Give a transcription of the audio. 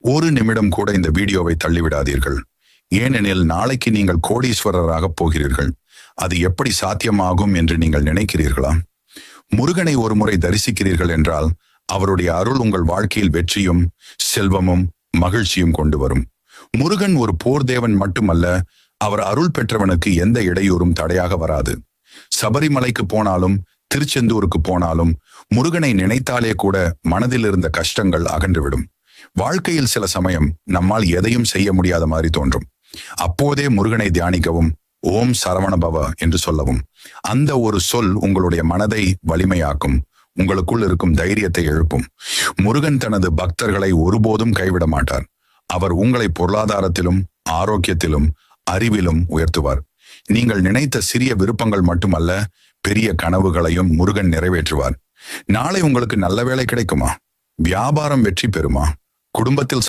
ஒரு நிமிடம் கூட இந்த வீடியோவை தள்ளிவிடாதீர்கள். ஏனெனில் நாளைக்கு நீங்கள் கோடீஸ்வரராக போகிறீர்கள். அது எப்படி சாத்தியமாகும் என்று நீங்கள் நினைக்கிறீர்களா? முருகனை ஒரு முறை தரிசிக்கிறீர்கள் என்றால் அவருடைய அருள் உங்கள் வாழ்க்கையில் வெற்றியும் செல்வமும் மகிழ்ச்சியும் கொண்டு வரும். முருகன் ஒரு போர் தேவன் மட்டுமல்ல, அவர் அருள் பெற்றவனுக்கு எந்த இடையூறும் தடையாக வராது. சபரிமலைக்கு போனாலும் திருச்செந்தூருக்கு போனாலும் முருகனை நினைத்தாலே கூட மனதில் இருந்த கஷ்டங்கள் அகன்றுவிடும். வாழ்க்கையில் சில சமயம் நம்மால் எதையும் செய்ய முடியாத மாதிரி தோன்றும். அப்போதே முருகனை தியானிக்கவும், ஓம் சரவண பவ என்று சொல்லவும். அந்த ஒரு சொல் உங்களுடைய மனதை வலிமையாக்கும், உங்களுக்குள் இருக்கும் தைரியத்தை எழுப்பும். முருகன் தனது பக்தர்களை ஒருபோதும் கைவிட மாட்டார். அவர் உங்களை பொருளாதாரத்திலும் ஆரோக்கியத்திலும் அறிவிலும் உயர்த்துவார். நீங்கள் நினைத்த சிறிய விருப்பங்கள் மட்டுமல்ல, பெரிய கனவுகளையும் முருகன் நிறைவேற்றுவார். நாளை உங்களுக்கு நல்ல வேலை கிடைக்குமா? வியாபாரம் வெற்றி பெறுமா? குடும்பத்தில்